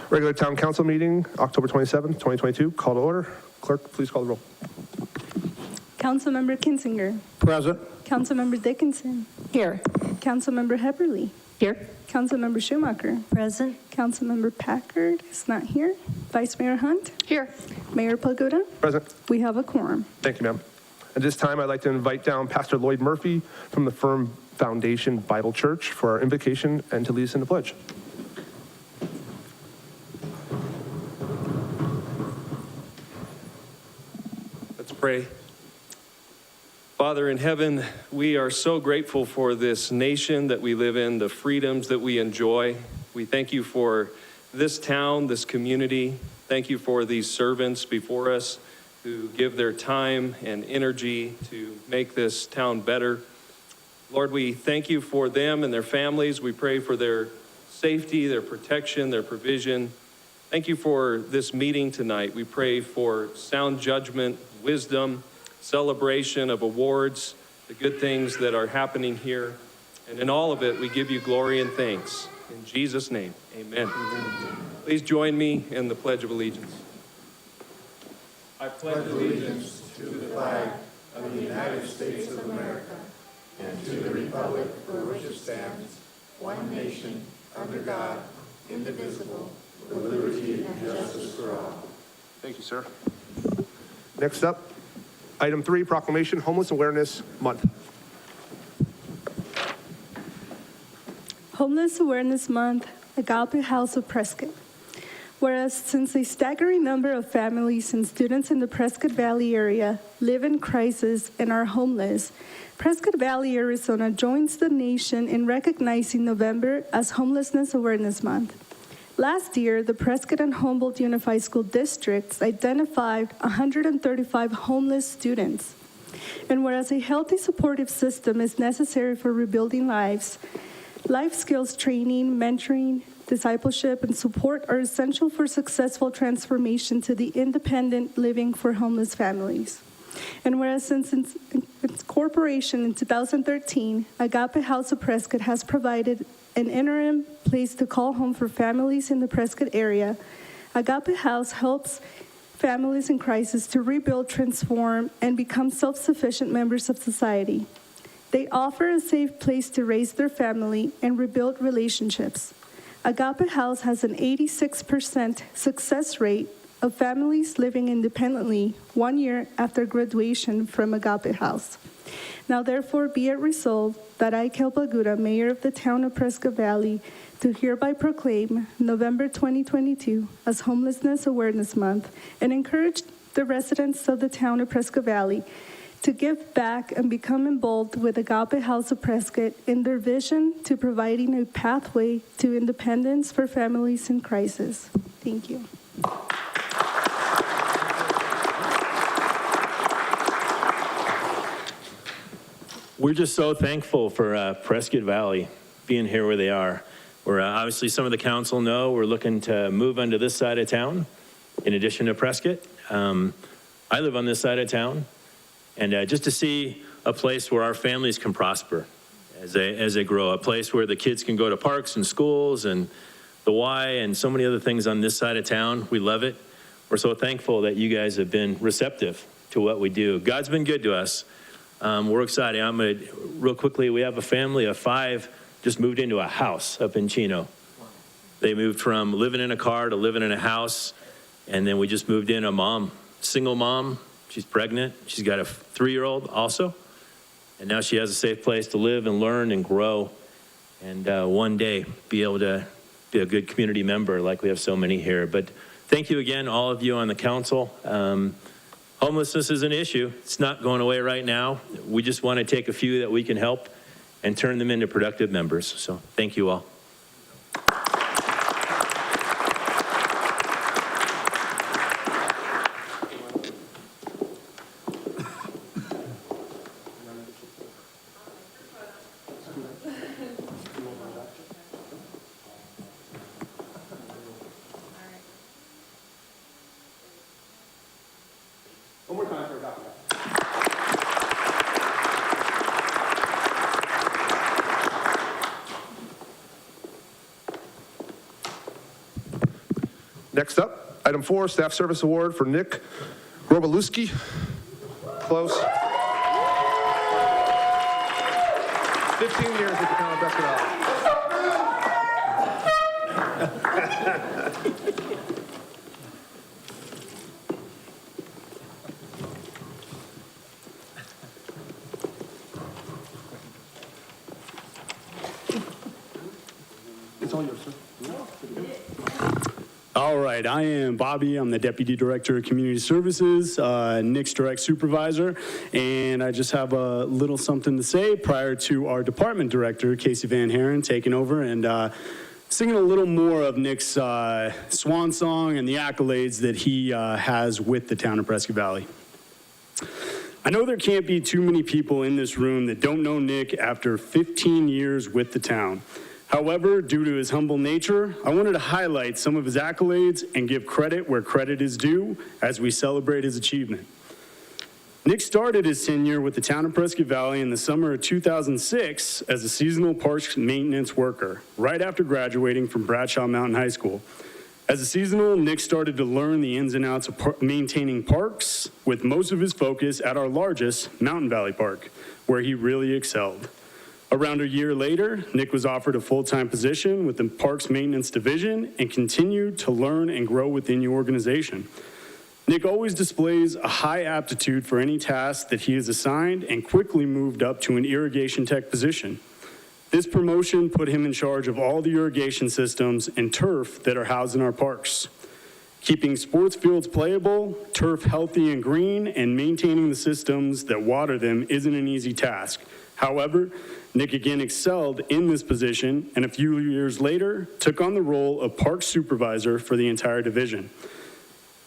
Regular Town Council meeting, October 27th, 2022. Call to order. Clerk, please call the roll. Councilmember Kinzinger. Present. Councilmember Dickinson. Here. Councilmember Heberly. Here. Councilmember Schumacher. Present. Councilmember Packard is not here. Vice Mayor Hunt. Here. Mayor Pagoda. Present. We have a quorum. Thank you, ma'am. At this time, I'd like to invite down Pastor Lloyd Murphy from the Firm Foundation Bible Church for our invocation and to lead us in the pledge. Let's pray. Father in heaven, we are so grateful for this nation that we live in, the freedoms that we enjoy. We thank you for this town, this community. Thank you for these servants before us who give their time and energy to make this town better. Lord, we thank you for them and their families. We pray for their safety, their protection, their provision. Thank you for this meeting tonight. We pray for sound judgment, wisdom, celebration of awards, the good things that are happening here. And in all of it, we give you glory and thanks. In Jesus' name, amen. Please join me in the Pledge of Allegiance. I pledge allegiance to the flag of the United States of America and to the republic for which it stands, one nation, under God, indivisible, with liberty and justice for all. Thank you, sir. Next up, item 3, proclamation, Homeless Awareness Month. Homeless Awareness Month, Agape House of Prescott. Whereas since a staggering number of families and students in the Prescott Valley area live in crisis and are homeless, Prescott Valley, Arizona joins the nation in recognizing November as Homelessness Awareness Month. Last year, the Prescott and Humboldt Unified School Districts identified 135 homeless students. And whereas a healthy supportive system is necessary for rebuilding lives, life skills training, mentoring, discipleship, and support are essential for successful transformation to the independent living for homeless families. And whereas since its incorporation in 2013, Agape House of Prescott has provided an interim place to call home for families in the Prescott area, Agape House helps families in crisis to rebuild, transform, and become self-sufficient members of society. They offer a safe place to raise their family and rebuild relationships. Agape House has an 86% success rate of families living independently 1 year after graduation from Agape House. Now therefore be it resolved that I, Kel Pagoda, Mayor of the Town of Prescott Valley, do hereby proclaim November 2022 as Homelessness Awareness Month and encourage the residents of the Town of Prescott Valley to give back and become involved with Agape House of Prescott in their vision to providing a pathway to independence for families in crisis. Thank you. We're just so thankful for Prescott Valley being here where they are. We're obviously, some of the council know, we're looking to move onto this side of town in addition to Prescott. I live on this side of town. And just to see a place where our families can prosper as they grow, a place where the kids can go to parks and schools and the Y and so many other things on this side of town. We love it. We're so thankful that you guys have been receptive to what we do. God's been good to us. We're excited. Real quickly, we have a family of 5 just moved into a house up in Chino. They moved from living in a car to living in a house. And then we just moved in a mom, single mom. She's pregnant. She's got a 3-year-old also. And now she has a safe place to live and learn and grow. And one day be able to be a good community member like we have so many here. But thank you again, all of you on the council. Homelessness is an issue. It's not going away right now. We just want to take a few that we can help and turn them into productive members. So thank you all. One more time for Agape. Next up, item 4, Staff Service Award for Nick Grobalewski. Close. 15 years with the town of Prescott Valley. It's all yours, sir. All right, I am Bobby. I'm the Deputy Director of Community Services, Nick's direct supervisor, and I just have a little something to say prior to our Department Director, Casey Van Haren, taking over and singing a little more of Nick's swan song and the accolades that he has with the town of Prescott Valley. I know there can't be too many people in this room that don't know Nick after 15 years with the town. However, due to his humble nature, I wanted to highlight some of his accolades and give credit where credit is due as we celebrate his achievement. Nick started his tenure with the town of Prescott Valley in the summer of 2006 as a seasonal parks maintenance worker, right after graduating from Bradshaw Mountain High School. As a seasonal, Nick started to learn the ins and outs of maintaining parks, with most of his focus at our largest, Mountain Valley Park, where he really excelled. Around a year later, Nick was offered a full-time position with the Parks Maintenance Division and continued to learn and grow within the organization. Nick always displays a high aptitude for any task that he is assigned and quickly moved up to an irrigation tech position. This promotion put him in charge of all the irrigation systems and turf that are housed in our parks. Keeping sports fields playable, turf healthy and green, and maintaining the systems that water them isn't an easy task. However, Nick again excelled in this position and a few years later took on the role of park supervisor for the entire division.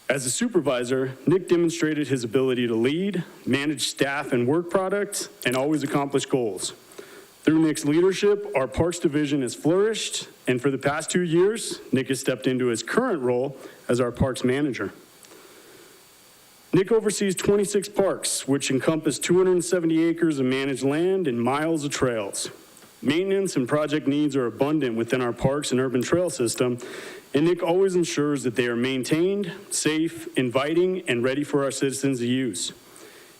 As a supervisor, Nick demonstrated his ability to lead, manage staff and work product, and always accomplish goals. Through Nick's leadership, our parks division has flourished, and for the past 2 years, Nick has stepped into his current role as our parks manager. Nick oversees 26 parks, which encompass 270 acres of managed land and miles of trails. Maintenance and project needs are abundant within our parks and urban trail system, and Nick always ensures that they are maintained, safe, inviting, and ready for our citizens to use.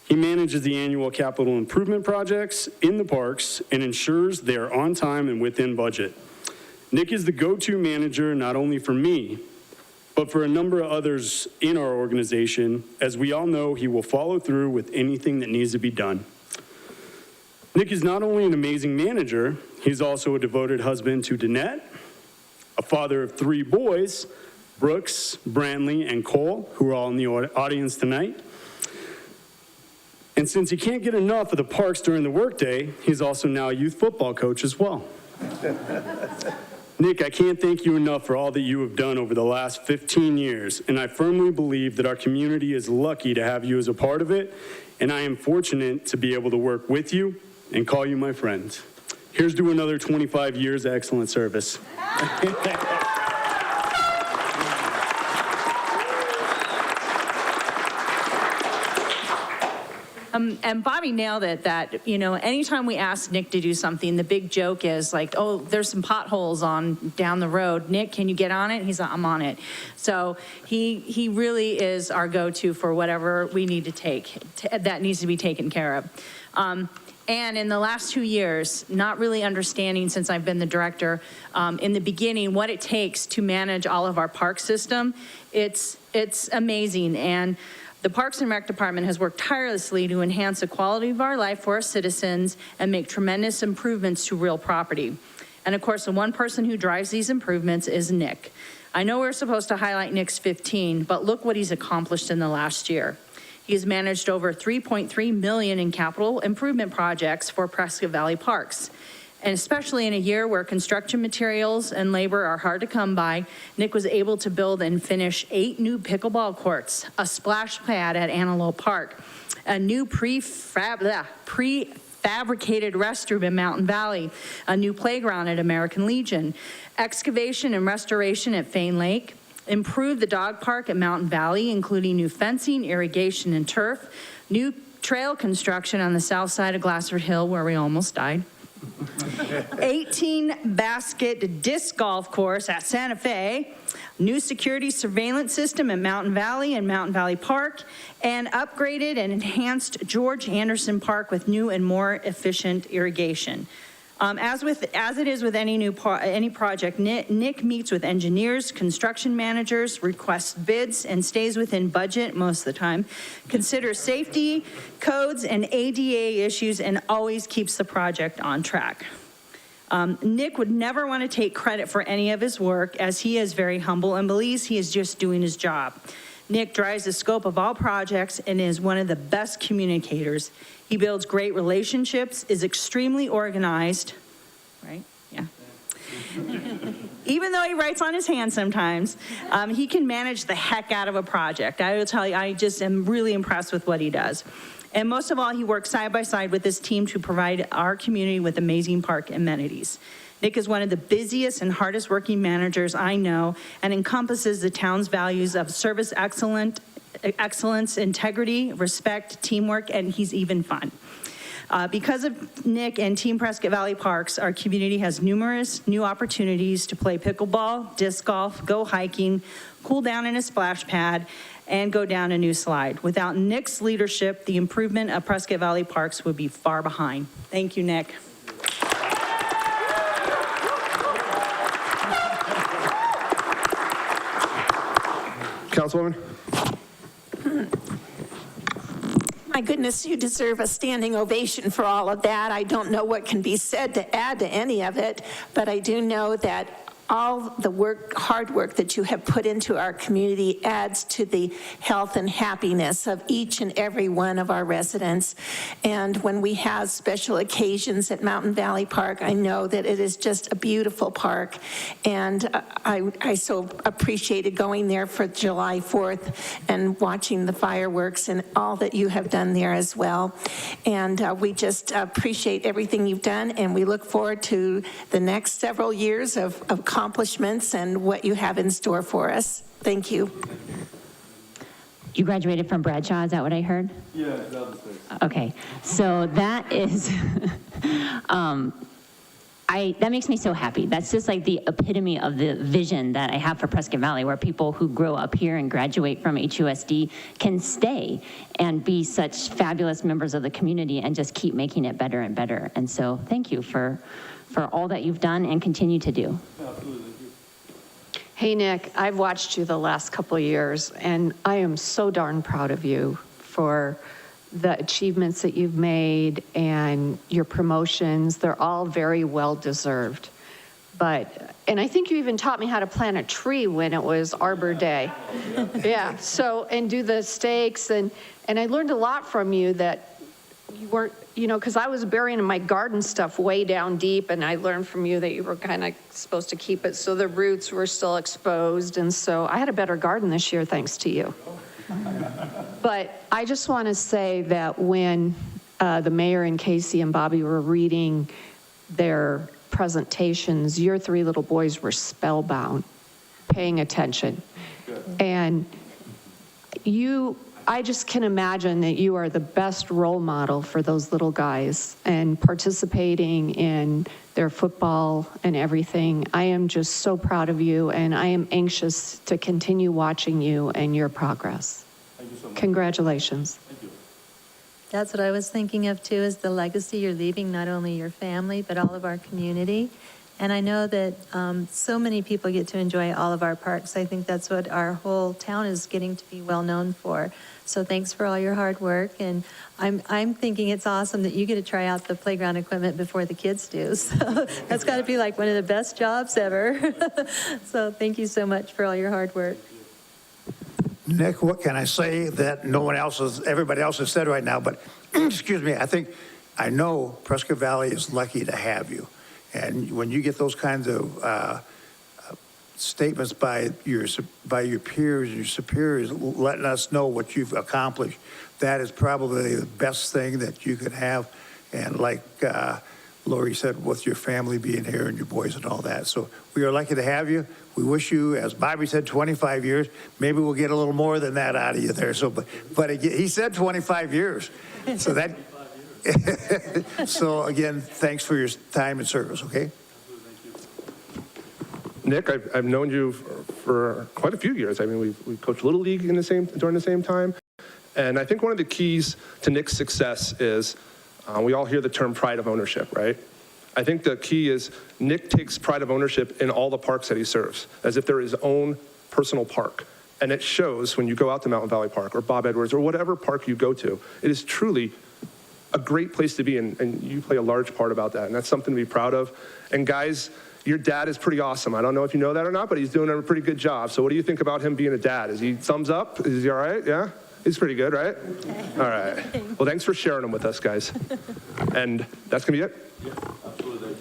He manages the annual capital improvement projects in the parks and ensures they are on time and within budget. Nick is the go-to manager not only for me, but for a number of others in our organization. As we all know, he will follow through with anything that needs to be done. Nick is not only an amazing manager, he's also a devoted husband to Danette, a father of 3 boys, Brooks, Brantley, and Cole, who are all in the audience tonight. And since he can't get enough of the parks during the workday, he's also now a youth football coach as well. Nick, I can't thank you enough for all that you have done over the last 15 years, and I firmly believe that our community is lucky to have you as a part of it, and I am fortunate to be able to work with you and call you my friend. Here's to another 25 years of excellent service. And Bobby nailed it that, anytime we ask Nick to do something, the big joke is like, oh, there's some potholes on down the road. Nick, can you get on it? He's like, I'm on it. So he really is our go-to for whatever we need to that needs to be taken care of. And in the last 2 years, not really understanding since I've been the director, in the beginning, what it takes to manage all of our park system, it's amazing. And the Parks and Rec Department has worked tirelessly to enhance the quality of our life for our citizens and make tremendous improvements to real property. And of course, the one person who drives these improvements is Nick. I know we're supposed to highlight Nick's 15, but look what he's accomplished in the last year. He has managed over $3.3 million in capital improvement projects for Prescott Valley Parks. And especially in a year where construction materials and labor are hard to come by, Nick was able to build and finish 8 new pickleball courts, a splash pad at Antelope Park, a new prefabricated restroom in Mountain Valley, a new playground at American Legion, excavation and restoration at Fain Lake, improved the dog park at Mountain Valley, including new fencing, irrigation, and turf, new trail construction on the south side of Glassford Hill, where we almost died, 18-basket disc golf course at Santa Fe, new security surveillance system in Mountain Valley and Mountain Valley Park, and upgraded and enhanced George Anderson Park with new and more efficient irrigation. As it is with any project, Nick meets with engineers, construction managers, requests bids, and stays within budget most of the time, considers safety, codes, and ADA issues, and always keeps the project on track. Nick would never want to take credit for any of his work, as he is very humble and believes he is just doing his job. Nick drives the scope of all projects and is one of the best communicators. He builds great relationships, is extremely organized, right? Yeah. Even though he writes on his hand sometimes, he can manage the heck out of a project. I will tell you, I just am really impressed with what he does. And most of all, he works side by side with his team to provide our community with amazing park amenities. Nick is one of the busiest and hardest working managers I know, and encompasses the town's values of service excellence, integrity, respect, teamwork, and he's even fun. Because of Nick and Team Prescott Valley Parks, our community has numerous new opportunities to play pickleball, disc golf, go hiking, cool down in a splash pad, and go down a new slide. Without Nick's leadership, the improvement of Prescott Valley Parks would be far behind. Thank you, Nick. Councilwoman? My goodness, you deserve a standing ovation for all of that. I don't know what can be said to add to any of it, but I do know that all the hard work that you have put into our community adds to the health and happiness of each and every one of our residents. And when we have special occasions at Mountain Valley Park, I know that it is just a beautiful park. And I so appreciated going there for July 4th and watching the fireworks and all that you have done there as well. And we just appreciate everything you've done, and we look forward to the next several years of accomplishments and what you have in store for us. Thank you. You graduated from Bradshaw, is that what I heard? Yeah, that was good. Okay, so that is, that makes me so happy. That's just like the epitome of the vision that I have for Prescott Valley, where people who grow up here and graduate from HUSD can stay and be such fabulous members of the community and just keep making it better and better. And so thank you for all that you've done and continue to do. Hey, Nick, I've watched you the last couple of years, and I am so darn proud of you for the achievements that you've made and your promotions. They're all very well deserved. And I think you even taught me how to plant a tree when it was Arbor Day. Yeah, so, and do the stakes, and I learned a lot from you that you weren't, because I was burying my garden stuff way down deep, and I learned from you that you were kind of supposed to keep it so the roots were still exposed, and so I had a better garden this year thanks to you. But I just want to say that when the mayor and Casey and Bobby were reading their presentations, your three little boys were spellbound, paying attention. And I just can imagine that you are the best role model for those little guys and participating in their football and everything. I am just so proud of you, and I am anxious to continue watching you and your progress. Thank you so much. Congratulations. Thank you. That's what I was thinking of too, is the legacy you're leaving, not only your family, but all of our community. And I know that so many people get to enjoy all of our parks. I think that's what our whole town is getting to be well known for. So thanks for all your hard work. And I'm thinking it's awesome that you get to try out the playground equipment before the kids do. So that's got to be like one of the best jobs ever. So thank you so much for all your hard work. Nick, what can I say that everybody else has said right now, but excuse me, I know Prescott Valley is lucky to have you. And when you get those kinds of statements by your peers and your superiors letting us know what you've accomplished, that is probably the best thing that you could have. And like Lori said, with your family being here and your boys and all that. So we are lucky to have you. We wish you, as Bobby said, 25 years. Maybe we'll get a little more than that out of you there. So, but he said 25 years. So that So again, thanks for your time and service, okay? Nick, I've known you for quite a few years. I mean, we coached Little League during the same time. And I think one of the keys to Nick's success is we all hear the term pride of ownership, right? I think the key is Nick takes pride of ownership in all the parks that he serves, as if they're his own personal park. And it shows when you go out to Mountain Valley Park or Bob Edwards or whatever park you go to. It is truly a great place to be, and you play a large part about that, and that's something to be proud of. And guys, your dad is pretty awesome. I don't know if you know that or not, but he's doing a pretty good job. So what do you think about him being a dad? Is he thumbs up? Is he all right? Yeah? He's pretty good, right? Okay. All right. Well, thanks for sharing him with us, guys. And that's going to be it. Yeah, absolutely.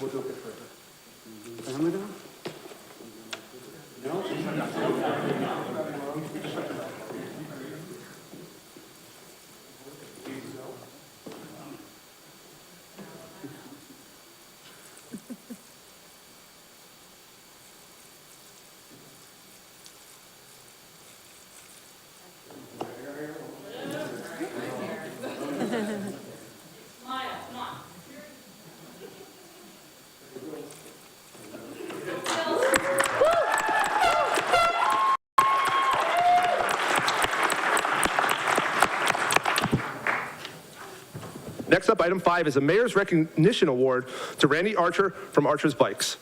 We'll do a picture. Family down? Next up, item 5 is a Mayor's Recognition Award to Randy Archer from Archer's Bikes.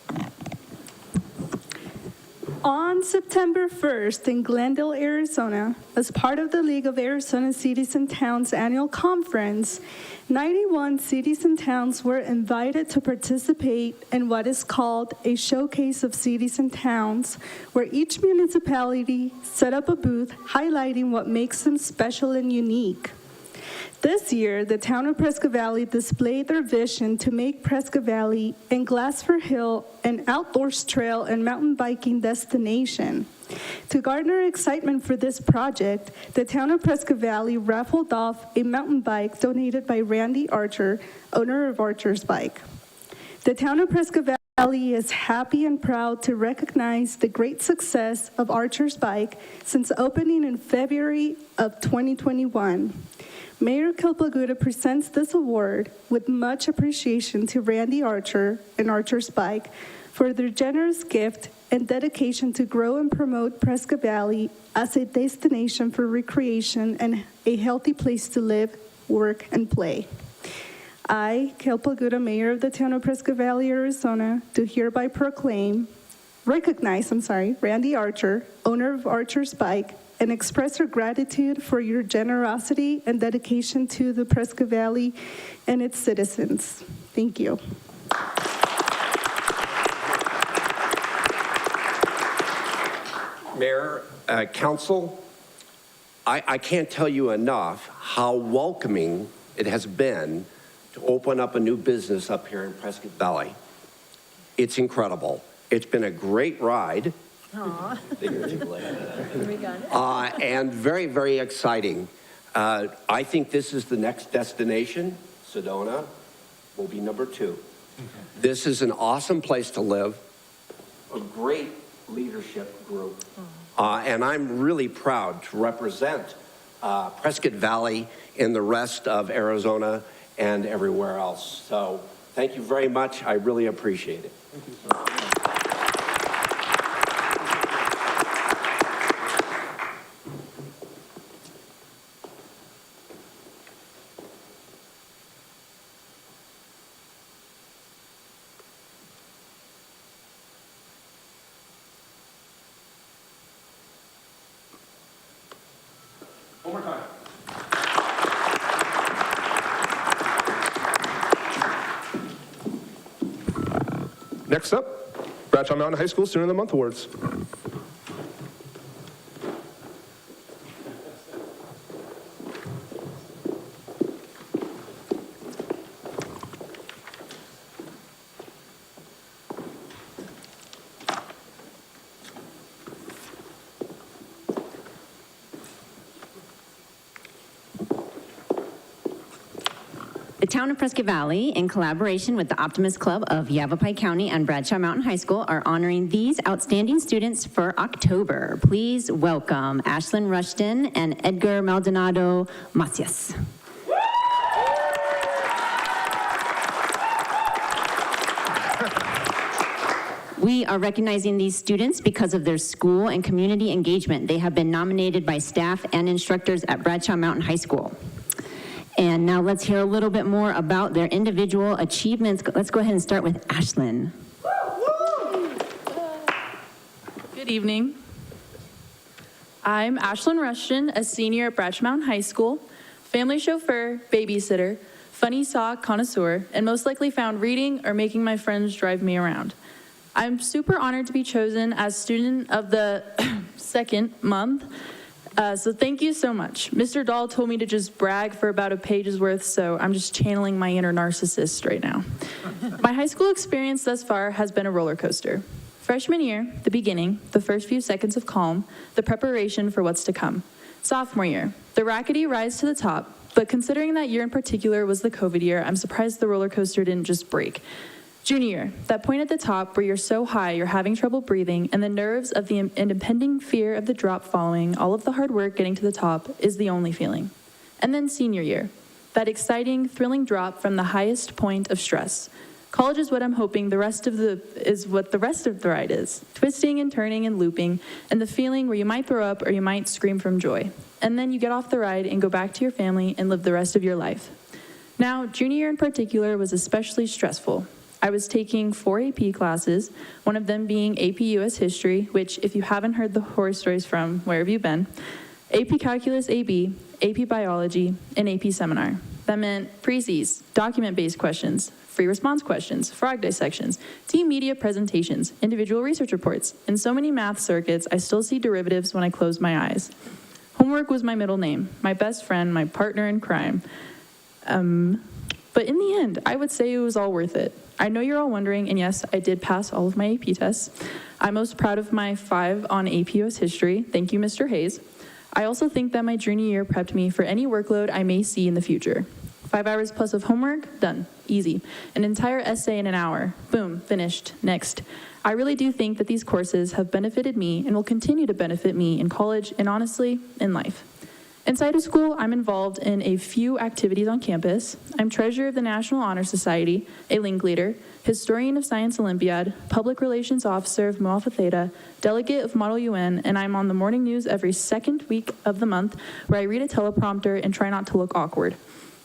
On September 1st in Glendale, Arizona, as part of the League of Arizona Cities and Towns annual conference, 91 cities and towns were invited to participate in what is called a showcase of cities and towns, where each municipality set up a booth highlighting what makes them special and unique. This year, the town of Prescott Valley displayed their vision to make Prescott Valley and Glassford Hill an outdoors trail and mountain biking destination. To garner excitement for this project, the town of Prescott Valley raffled off a mountain bike donated by Randy Archer, owner of Archer's Bike. The town of Prescott Valley is happy and proud to recognize the great success of Archer's Bike since opening in February of 2021. Mayor Kilpaguda presents this award with much appreciation to Randy Archer and Archer's Bike for their generous gift and dedication to grow and promote Prescott Valley as a destination for recreation and a healthy place to live, work, and play. I, Kilpaguda, Mayor of the town of Prescott Valley, Arizona, do hereby recognize Randy Archer, owner of Archer's Bike, and express our gratitude for your generosity and dedication to the Prescott Valley and its citizens. Thank you. Mayor, Council, I can't tell you enough how welcoming it has been to open up a new business up here in Prescott Valley. It's incredible. It's been a great ride. Aw. Figuratively. We got it. And very, very exciting. I think this is the next destination. Sedona will be number 2. This is an awesome place to live, a great leadership group, and I'm really proud to represent Prescott Valley in the rest of Arizona and everywhere else. So thank you very much. I really appreciate it. Thank you, sir. One more time. Next up, Bradshaw Mountain High School Student of the Month Awards. The town of Prescott Valley, in collaboration with the Optimist Club of Yavapai County and Bradshaw Mountain High School, are honoring these outstanding students for October. Please welcome Ashlyn Rushton and Edgar Maldonado Macias. We are recognizing these students because of their school and community engagement. They have been nominated by staff and instructors at Bradshaw Mountain High School. And now let's hear a little bit more about their individual achievements. Let's go ahead and start with Ashlyn. Good evening. I'm Ashlyn Rushton, a senior at Bradshaw Mountain High School, family chauffeur, babysitter, funny sock connoisseur, and most likely found reading or making my friends drive me around. I'm super honored to be chosen as student of the second month, so thank you so much. Mr. Dahl told me to just brag for about a page's worth, so I'm just channeling my inner narcissist right now. My high school experience thus far has been a roller coaster. Freshman year, the beginning, the first few seconds of calm, the preparation for what's to come. Sophomore year, the rackety rise to the top, but considering that year in particular was the COVID year, I'm surprised the roller coaster didn't just break. Junior year, that point at the top where you're so high you're having trouble breathing, and the nerves of the impending fear of the drop following all of the hard work getting to the top is the only feeling. And then senior year, that exciting, thrilling drop from the highest point of stress. College is what I'm hoping is what the rest of the ride is. Twisting and turning and looping, and the feeling where you might throw up or you might scream from joy. And then you get off the ride and go back to your family and live the rest of your life. Now, junior year in particular was especially stressful. I was taking 4 AP classes, one of them being AP US History, which if you haven't heard the horror stories from, where have you been? AP Calculus AB, AP Biology, and AP Seminar. That meant Preces, document-based questions, free response questions, frog dissections, team media presentations, individual research reports, and so many math circuits I still see derivatives when I close my eyes. Homework was my middle name, my best friend, my partner in crime. But in the end, I would say it was all worth it. I know you're all wondering, and yes, I did pass all of my AP tests. I'm most proud of my 5 on AP US History. Thank you, Mr. Hayes. I also think that my junior year prepped me for any workload I may see in the future. 5 hours plus of homework, done, easy. An entire essay in an hour, boom, finished, next. I really do think that these courses have benefited me and will continue to benefit me in college and honestly, in life. Inside of school, I'm involved in a few activities on campus. I'm treasurer of the National Honor Society, a link leader, historian of Science Olympiad, public relations officer of Mu Alpha Theta, delegate of Model UN, and I'm on the morning news every second week of the month where I read a teleprompter and try not to look awkward.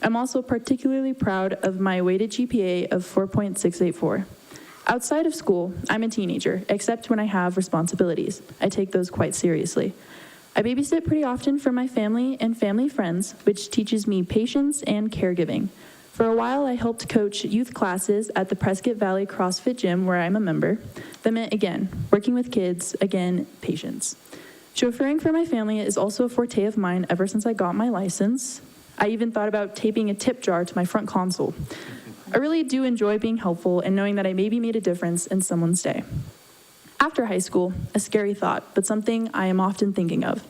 I'm also particularly proud of my weighted GPA of 4.684. Outside of school, I'm a teenager, except when I have responsibilities. I take those quite seriously. I babysit pretty often for my family and family friends, which teaches me patience and caregiving. For a while, I helped coach youth classes at the Prescott Valley CrossFit Gym, where I'm a member. That meant, again, working with kids, again, patience. Chauffeuring for my family is also a forte of mine ever since I got my license. I even thought about taping a tip jar to my front console. I really do enjoy being helpful and knowing that I maybe made a difference in someone's day. After high school, a scary thought, but something I am often thinking of.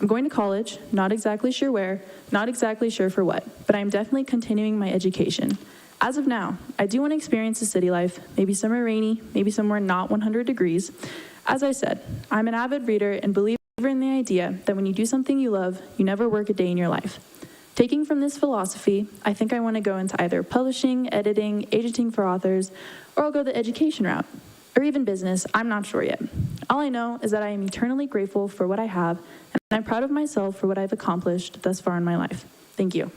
I'm going to college, not exactly sure where, not exactly sure for what, but I'm definitely continuing my education. As of now, I do want to experience the city life, maybe somewhere rainy, maybe somewhere not 100 degrees. As I said, I'm an avid reader and believer in the idea that when you do something you love, you never work a day in your life. Taking from this philosophy, I think I want to go into either publishing, editing, agenting for authors, or I'll go the education route. Or even business, I'm not sure yet. All I know is that I am eternally grateful for what I have, and I'm proud of myself for what I've accomplished thus far in my life. Thank you.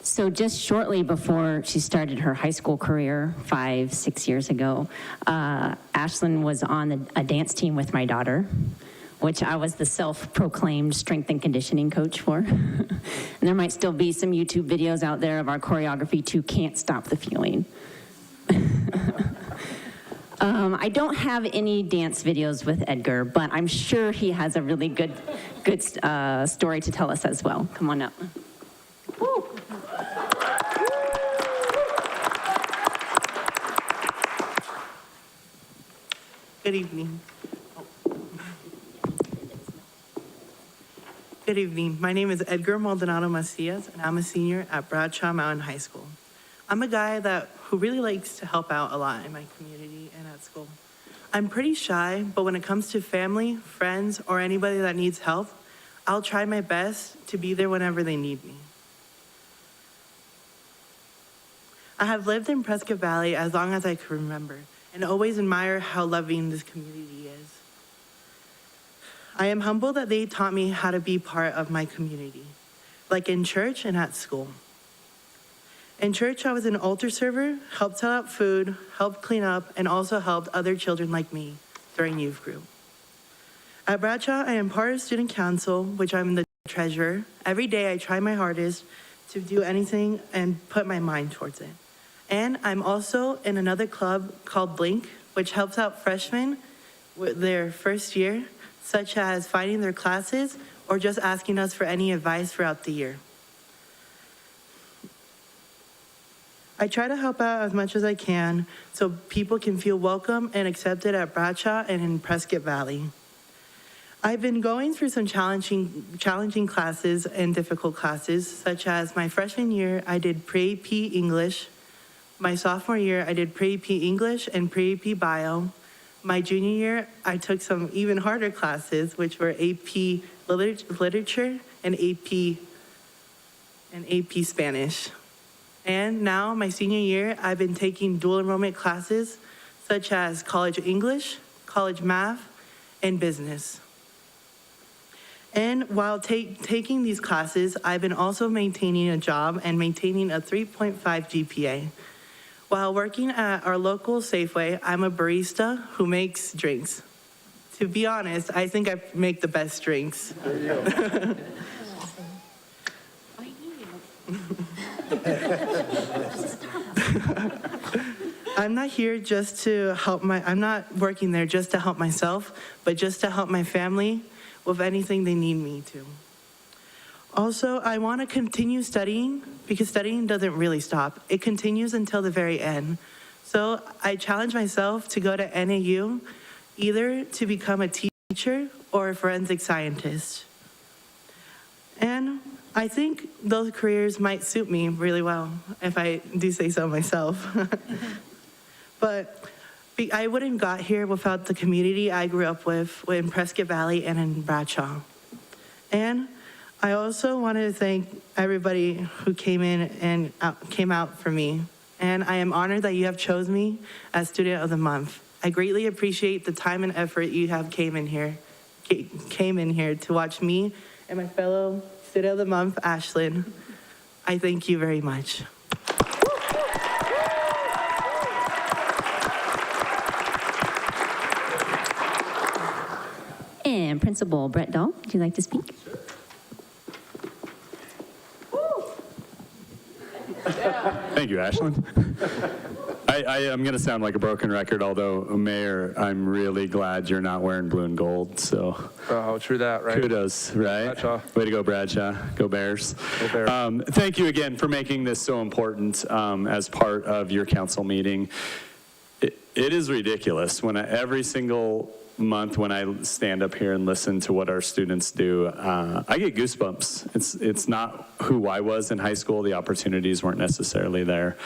So just shortly before she started her high school career 5-6 years ago, Ashlyn was on a dance team with my daughter, which I was the self-proclaimed strength and conditioning coach for. And there might still be some YouTube videos out there of our choreography to Can't Stop the Feeling. I don't have any dance videos with Edgar, but I'm sure he has a really good story to tell us as well. Come on up. Woo. Good evening. Good evening. My name is Edgar Maldonado Macias, and I'm a senior at Bradshaw Mountain High School. I'm a guy who really likes to help out a lot in my community and at school. I'm pretty shy, but when it comes to family, friends, or anybody that needs help, I'll try my best to be there whenever they need me. I have lived in Prescott Valley as long as I can remember and always admire how loving this community is. I am humbled that they taught me how to be part of my community, like in church and at school. In church, I was an altar server, helped set out food, helped clean up, and also helped other children like me during youth group. At Bradshaw, I am part of student council, which I'm the treasurer. Every day, I try my hardest to do anything and put my mind towards it. And I'm also in another club called Blink, which helps out freshmen with their first year, such as finding their classes or just asking us for any advice throughout the year. I try to help out as much as I can so people can feel welcome and accepted at Bradshaw and in Prescott Valley. I've been going through some challenging classes and difficult classes, such as my freshman year, I did pre-AP English. My sophomore year, I did pre-AP English and pre-AP Bio. My junior year, I took some even harder classes, which were AP Literature and AP Spanish. And now, my senior year, I've been taking dual enrollment classes, such as college English, college math, and business. And while taking these classes, I've been also maintaining a job and maintaining a 3.5 GPA. While working at our local Safeway, I'm a barista who makes drinks. To be honest, I think I make the best drinks. There you go. I'm not here just to help I'm not working there just to help myself, but just to help my family with anything they need me to. Also, I want to continue studying because studying doesn't really stop. It continues until the very end. So I challenge myself to go to NAU, either to become a teacher or a forensic scientist. And I think those careers might suit me really well, if I do say so myself. But I wouldn't have got here without the community I grew up with in Prescott Valley and in Bradshaw. And I also wanted to thank everybody who came in and came out for me. And I am honored that you have chosen me as Student of the Month. I greatly appreciate the time and effort you have came in here to watch me and my fellow Student of the Month, Ashlyn. I thank you very much. And Principal Brett Dahl, would you like to speak? Thank you, Ashlyn. I am going to sound like a broken record, although, Mayor, I'm really glad you're not wearing blue and gold, so. Oh, true that, right? Kudos, right? Bradshaw. Way to go, Bradshaw. Go Bears. Go Bears. Thank you again for making this so important as part of your council meeting. It is ridiculous when every single month when I stand up here and listen to what our students do, I get goosebumps. It's not who I was in high school. The opportunities weren't necessarily there.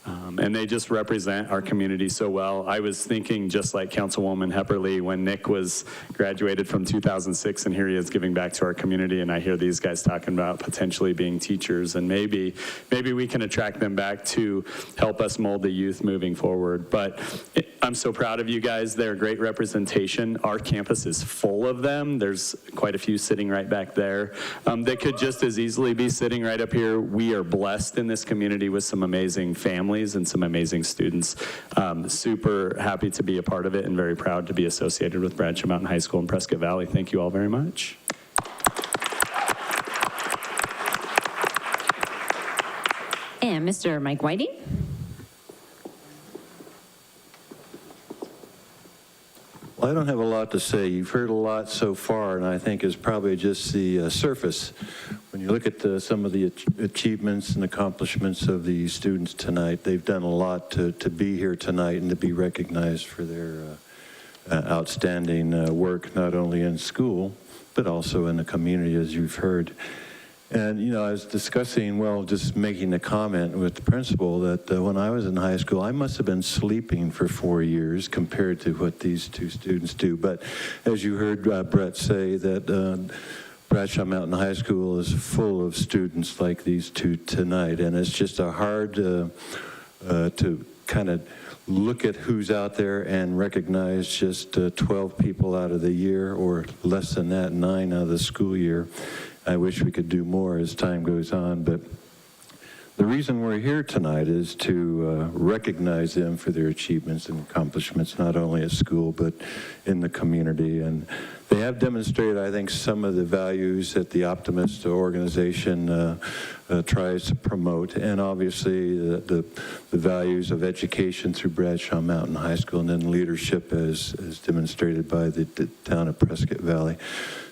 And they just represent our community so well. I was thinking just like Councilwoman Hepperly when Nick was graduated from 2006 and here he is giving back to our community, and I hear these guys talking about potentially being teachers, and maybe we can attract them back to help us mold the youth moving forward. But I'm so proud of you guys. They're a great representation. Our campus is full of them. There's quite a few sitting right back there. They could just as easily be sitting right up here. We are blessed in this community with some amazing families and some amazing students. Super happy to be a part of it and very proud to be associated with Bradshaw Mountain High School in Prescott Valley. Thank you all very much. And Mr. Mike Whiting? Well, I don't have a lot to say. You've heard a lot so far, and I think it's probably just the surface. When you look at some of the achievements and accomplishments of the students tonight, they've done a lot to be here tonight and to be recognized for their outstanding work, not only in school, but also in the community, as you've heard. And, you know, I was discussing, just making a comment with the principal that when I was in high school, I must have been sleeping for 4 years compared to what these two students do. But as you heard Brett say, that Bradshaw Mountain High School is full of students like these two tonight. And it's just a hard to kind of look at who's out there and recognize just 12 people out of the year, or less than that, 9 out of the school year. I wish we could do more as time goes on, but the reason we're here tonight is to recognize them for their achievements and accomplishments, not only at school, but in the community. And they have demonstrated, I think, some of the values that the Optimist organization tries to promote, and obviously the values of education through Bradshaw Mountain High School, and then leadership as demonstrated by the town of Prescott Valley.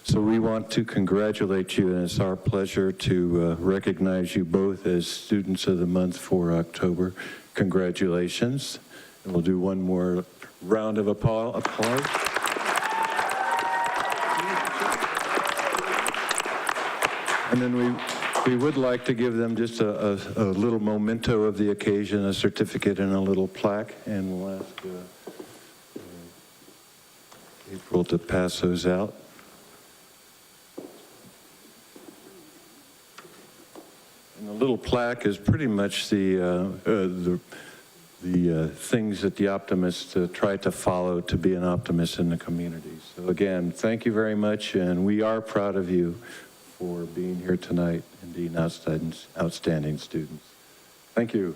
So we want to congratulate you, and it's our pleasure to recognize you both as Students of the Month for October. Congratulations. And we'll do one more round of applause. And then we would like to give them just a little memento of the occasion, a certificate and a little plaque, and we'll ask April to pass those out. And the little plaque is pretty much the things that the Optimists try to follow to be an optimist in the community. So again, thank you very much, and we are proud of you for being here tonight and being outstanding students. Thank you.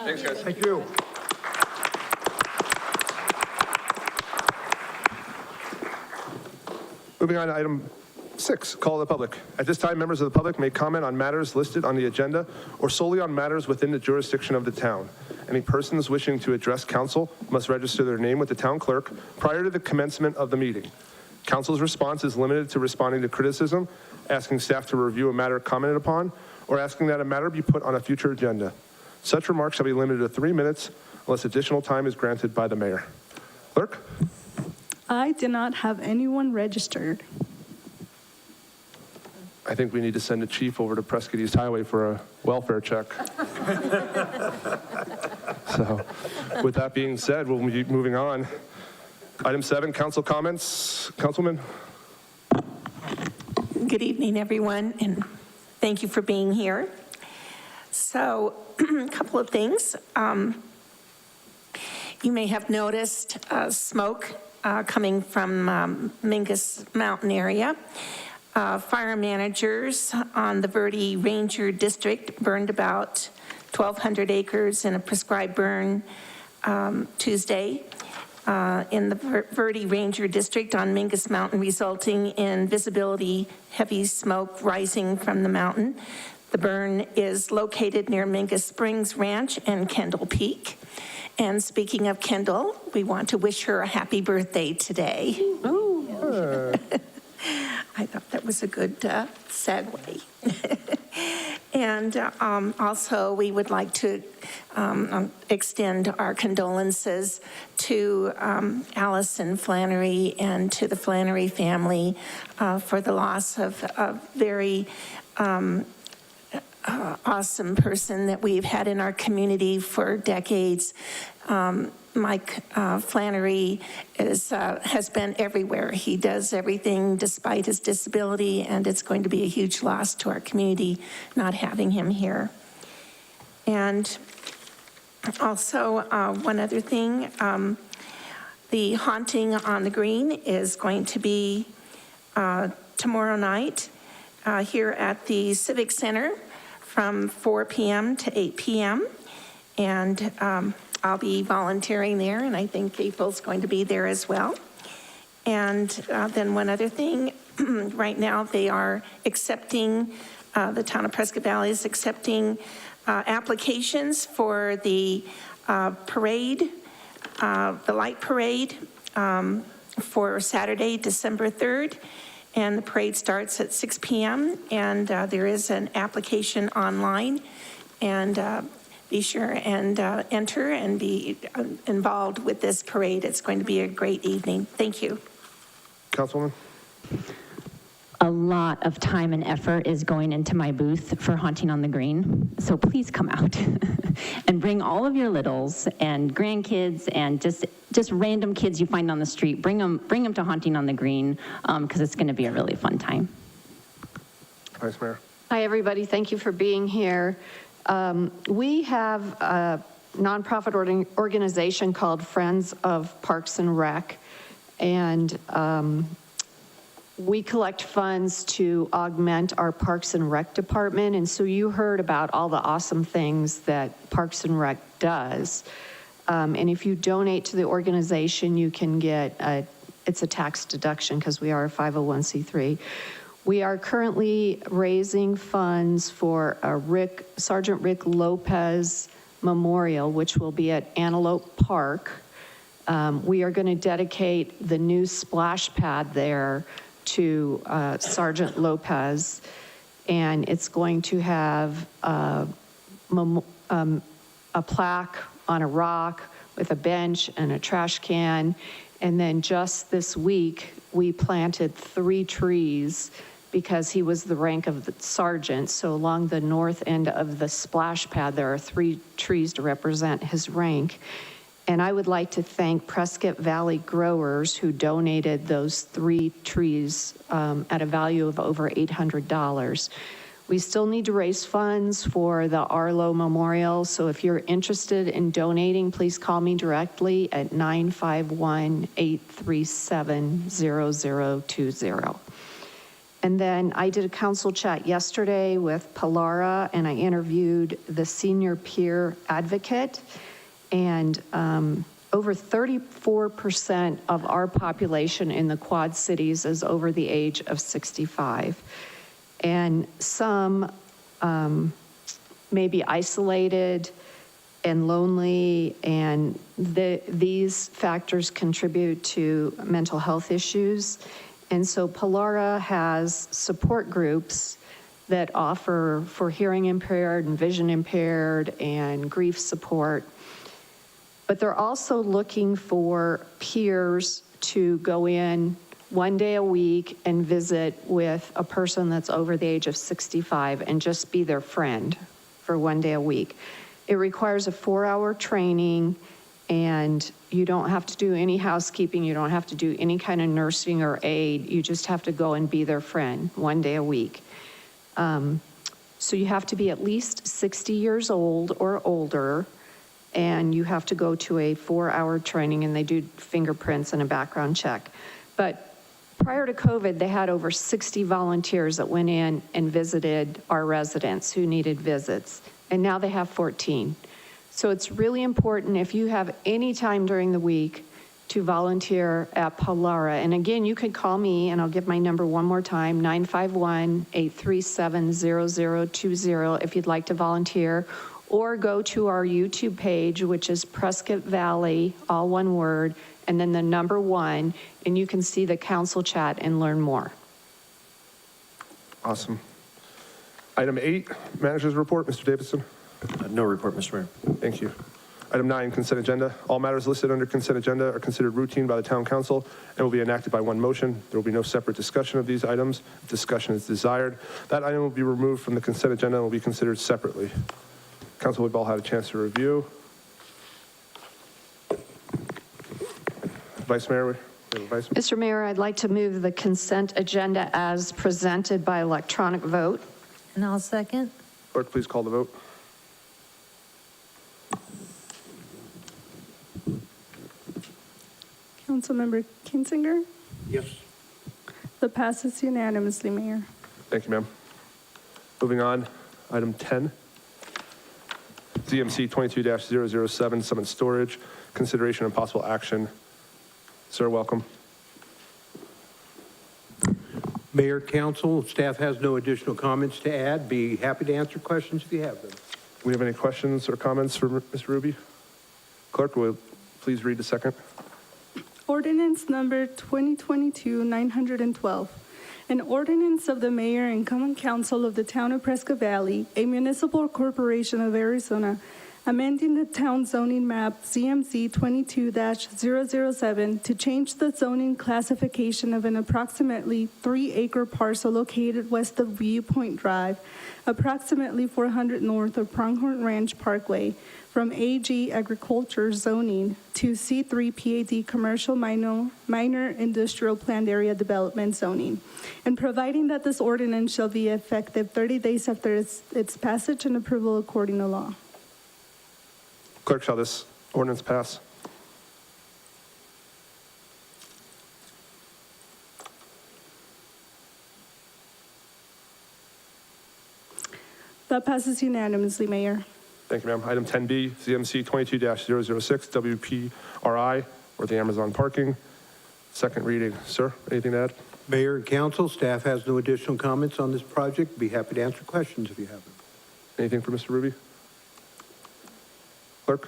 Thanks, guys. Thank you. Moving on to item 6, call of the public. At this time, members of the public may comment on matters listed on the agenda or solely on matters within the jurisdiction of the town. Any persons wishing to address council must register their name with the town clerk prior to the commencement of the meeting. Council's response is limited to responding to criticism, asking staff to review a matter commented upon, or asking that a matter be put on a future agenda. Such remarks shall be limited to 3 minutes unless additional time is granted by the mayor. Clerk? I did not have anyone registered. I think we need to send a chief over to Prescott East Highway for a welfare check. So with that being said, we'll be moving on. Item 7, council comments. Councilman? Good evening, everyone, and thank you for being here. So, a couple of things. You may have noticed smoke coming from Mingus Mountain area. Fire managers on the Verde Ranger District burned about 1,200 acres in a prescribed burn Tuesday in the Verde Ranger District on Mingus Mountain, resulting in visibility heavy smoke rising from the mountain. The burn is located near Mingus Springs Ranch and Kendall Peak. And speaking of Kendall, we want to wish her a happy birthday today. Ooh. I thought that was a good segue. And also, we would like to extend our condolences to Allison Flannery and to the Flannery family for the loss of a very awesome person that we've had in our community for decades. Mike Flannery has been everywhere. He does everything despite his disability, and it's going to be a huge loss to our community not having him here. And also, one other thing, the Haunting on the Green is going to be tomorrow night here at the Civic Center from 4 p.m. to 8 p.m. And I'll be volunteering there, and I think April's going to be there as well. And then one other thing, right now they are accepting, the town of Prescott Valley is accepting applications for the parade, the light parade for Saturday, December 3rd. And the parade starts at 6 p.m. And there is an application online. And be sure and enter and be involved with this parade. It's going to be a great evening. Thank you. Councilwoman? A lot of time and effort is going into my booth for Haunting on the Green. So please come out and bring all of your littles and grandkids and just random kids you find on the street. Bring them to Haunting on the Green because it's going to be a really fun time. Vice Mayor? Hi, everybody. Thank you for being here. We have a nonprofit organization called Friends of Parks and Rec, and we collect funds to augment our Parks and Rec department. And so you heard about all the awesome things that Parks and Rec does. And if you donate to the organization, you can get it's a tax deduction because we are a 501c3. We are currently raising funds for a Sergeant Rick Lopez Memorial, which will be at Antelope Park. We are going to dedicate the new splash pad there to Sergeant Lopez, and it's going to have a plaque on a rock with a bench and a trash can. And then just this week, we planted 3 trees because he was the rank of the sergeant. So along the north end of the splash pad, there are 3 trees to represent his rank. And I would like to thank Prescott Valley Growers who donated those 3 trees at a value of over $800. We still need to raise funds for the Arlo Memorial, so if you're interested in donating, please call me directly at 951-837-0020. And then I did a council chat yesterday with Pilara, and I interviewed the senior peer advocate. And over 34% of our population in the Quad Cities is over the age of 65. And some may be isolated and lonely, and these factors contribute to mental health issues. And so Pilara has support groups that offer for hearing impaired and vision impaired and grief support. But they're also looking for peers to go in 1 day a week and visit with a person that's over the age of 65 and just be their friend for 1 day a week. It requires a 4-hour training, and you don't have to do any housekeeping. You don't have to do any kind of nursing or aid. You just have to go and be their friend 1 day a week. So you have to be at least 60 years old or older, and you have to go to a 4-hour training, and they do fingerprints and a background check. But prior to COVID, they had over 60 volunteers that went in and visited our residents who needed visits, and now they have 14. So it's really important if you have any time during the week to volunteer at Pilara. And again, you could call me, and I'll give my number one more time, 951-837-0020 if you'd like to volunteer, or go to our YouTube page, which is Prescott Valley, all one word, and then the number 1, and you can see the council chat and learn more. Awesome. Item 8, Manager's Report. Mr. Davidson? No report, Mr. Mayor. Thank you. Item 9, Consent Agenda. All matters listed under Consent Agenda are considered routine by the Town Council and will be enacted by one motion. There will be no separate discussion of these items. If discussion is desired, that item will be removed from the Consent Agenda and will be considered separately. Council, we've all had a chance to review. Vice Mayor, we have a Vice Mayor. Mr. Mayor, I'd like to move the consent agenda as presented by electronic vote. And I'll second. Clerk, please call the vote. Councilmember Kinzinger? Yes. That passes unanimously, Mayor. Thank you, ma'am. Moving on, item 10. ZMC 22-007, Summit Storage, consideration and possible action. Sir, welcome. Mayor, council, staff has no additional comments to add. Be happy to answer questions if you have them. Do we have any questions or comments for Ms. Ruby? Clerk, will you please read the second? Ordinance number 2022-912, an ordinance of the mayor and common council of the town of Prescott Valley, a municipal corporation of Arizona, amending the town zoning map ZMZ 22-007 to change the zoning classification of an approximately 3-acre parcel located west of Viewpoint Drive, approximately 400 north of Pronghorn Ranch Parkway, from AG agriculture zoning to C3 PAD commercial minor industrial planned area development zoning, and providing that this ordinance shall be effective 30 days after its passage and approval according to law. Clerk, shall this ordinance pass? That passes unanimously, Mayor. Thank you, ma'am. Item 10B, CMC 22-006, WPRI, or the Amazon parking. Second reading. Sir, anything to add? Mayor and council, staff has no additional comments on this project. Be happy to answer questions if you have them. Anything for Mr. Ruby? Clerk?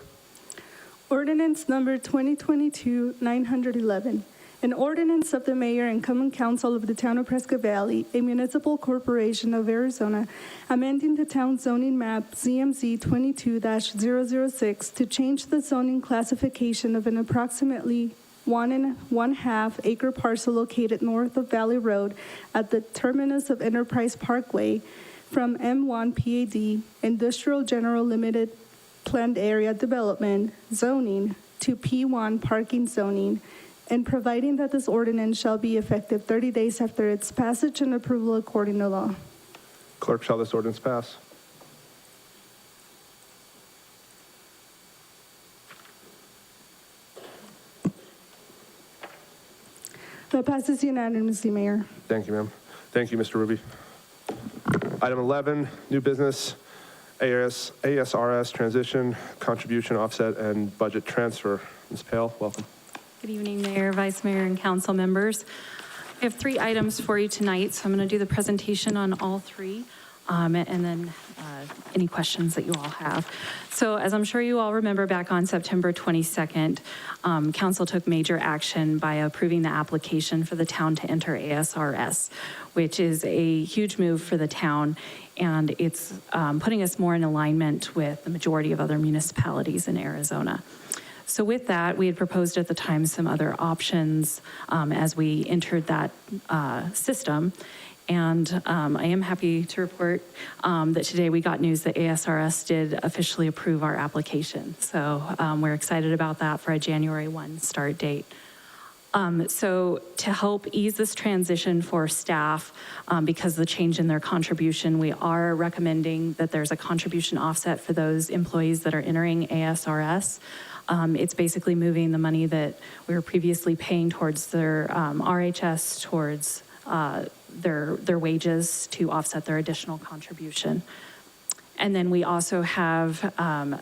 Ordinance number 2022-911, an ordinance of the mayor and common council of the town of Prescott Valley, a municipal corporation of Arizona, amending the town zoning map ZMZ 22-006 to change the zoning classification of an approximately 1.5 acre parcel located north of Valley Road at the terminus of Enterprise Parkway from M1 PAD Industrial General Limited Planned Area Development zoning to P1 parking zoning, and providing that this ordinance shall be effective 30 days after its passage and approval according to law. Clerk, shall this ordinance pass? That passes unanimously, Mayor. Thank you, ma'am. Thank you, Mr. Ruby. Item 11, new business, ASRS transition, contribution offset, and budget transfer. Ms. Pale, welcome. Good evening, Mayor, Vice Mayor, and council members. I have 3 items for you tonight, so I'm going to do the presentation on all 3, and then any questions that you all have. So as I'm sure you all remember, back on September 22nd, council took major action by approving the application for the town to enter ASRS, which is a huge move for the town, and it's putting us more in alignment with the majority of other municipalities in Arizona. So with that, we had proposed at the time some other options as we entered that system. And I am happy to report that today we got news that ASRS did officially approve our application. So we're excited about that for a January 1 start date. So to help ease this transition for staff, because of the change in their contribution, we are recommending that there's a contribution offset for those employees that are entering ASRS. It's basically moving the money that we were previously paying towards their RHS, towards their wages to offset their additional contribution. And then we also have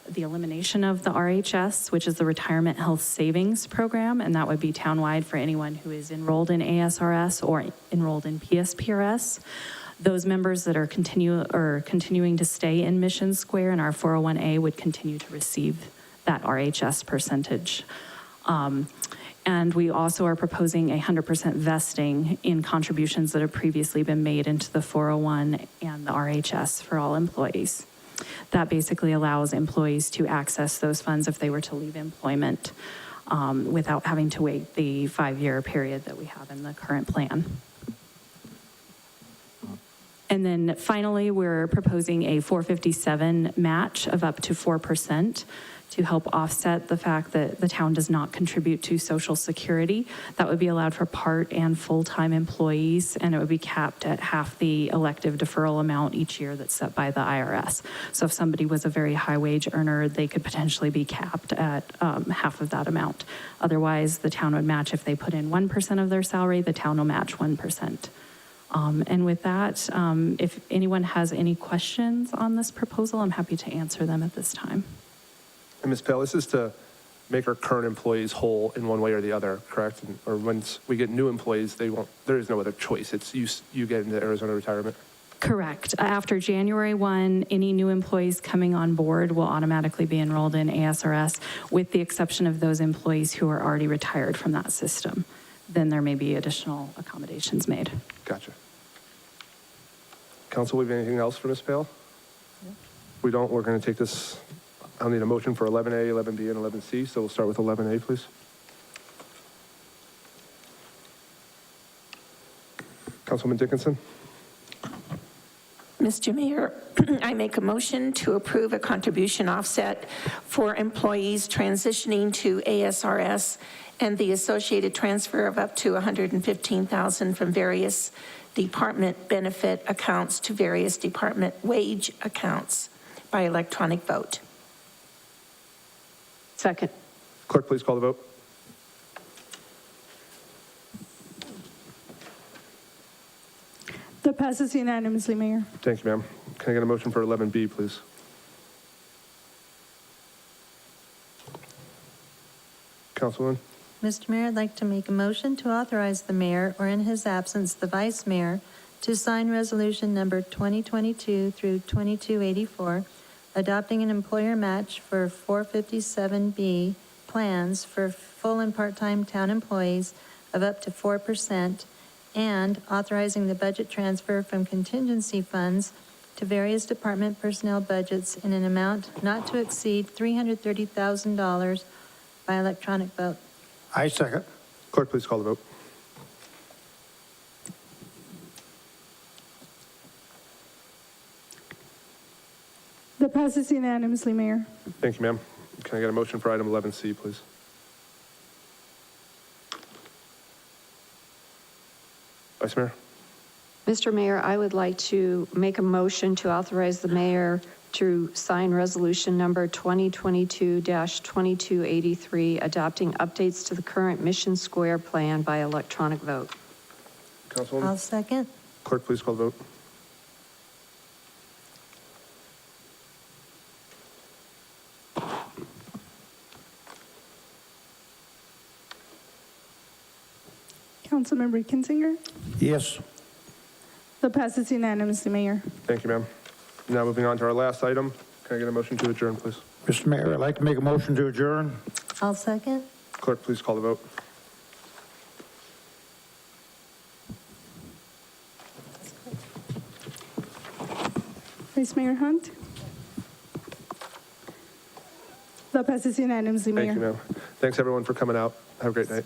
the elimination of the RHS, which is the Retirement Health Savings Program, and that would be townwide for anyone who is enrolled in ASRS or enrolled in PSPRS. Those members that are continuing to stay in Mission Square in our 401A would continue to receive that RHS percentage. And we also are proposing 100% vesting in contributions that have previously been made into the 401 and the RHS for all employees. That basically allows employees to access those funds if they were to leave employment without having to wait the 5-year period that we have in the current plan. And then finally, we're proposing a 457 match of up to 4%. To help offset the fact that the town does not contribute to Social Security. That would be allowed for part and full-time employees, and it would be capped at half the elective deferral amount each year that's set by the IRS. So if somebody was a very high wage earner, they could potentially be capped at half of that amount. Otherwise, the town would match if they put in 1% of their salary, the town will match 1%. And with that, if anyone has any questions on this proposal, I'm happy to answer them at this time. And Ms. Pale, this is to make our current employees whole in one way or the other, correct? Or once we get new employees, there is no other choice. It's you get into Arizona retirement. Correct. After January 1, any new employees coming on board will automatically be enrolled in ASRS, with the exception of those employees who are already retired from that system. Then there may be additional accommodations made. Gotcha. Council, we have anything else for Ms. Pale? No. If we don't, we're going to take this I'll need a motion for 11A, 11B, and 11C, so we'll start with 11A, please. Councilwoman Dickinson? Mr. Mayor, I make a motion to approve a contribution offset for employees transitioning to ASRS and the associated transfer of up to $115,000 from various department benefit accounts to various department wage accounts by electronic vote. Second. Clerk, please call the vote. That passes unanimously, Mayor. Thank you, ma'am. Can I get a motion for 11B, please? Councilwoman? Mr. Mayor, I'd like to make a motion to authorize the mayor, or in his absence, the vice mayor, to sign resolution number 2022 through 2284, adopting an employer match for 457B plans for full and part-time town employees of up to 4%, and authorizing the budget transfer from contingency funds to various department personnel budgets in an amount not to exceed $330,000 by electronic vote. I second. Clerk, please call the vote. That passes unanimously, Mayor. Thank you, ma'am. Can I get a motion for item 11C, please? Vice Mayor? Mr. Mayor, I would like to make a motion to authorize the mayor to sign resolution number 2022-2283, adopting updates to the current Mission Square plan by electronic vote. Councilwoman? I'll second. Clerk, please call the vote. Councilmember Kinzinger? Yes. That passes unanimously, Mayor. Thank you, ma'am. Now moving on to our last item. Can I get a motion to adjourn, please? Mr. Mayor, I'd like to make a motion to adjourn. I'll second. Clerk, please call the vote. Vice Mayor Hunt? That passes unanimously, Mayor. Thank you, ma'am. Thanks, everyone, for coming out. Have a great night.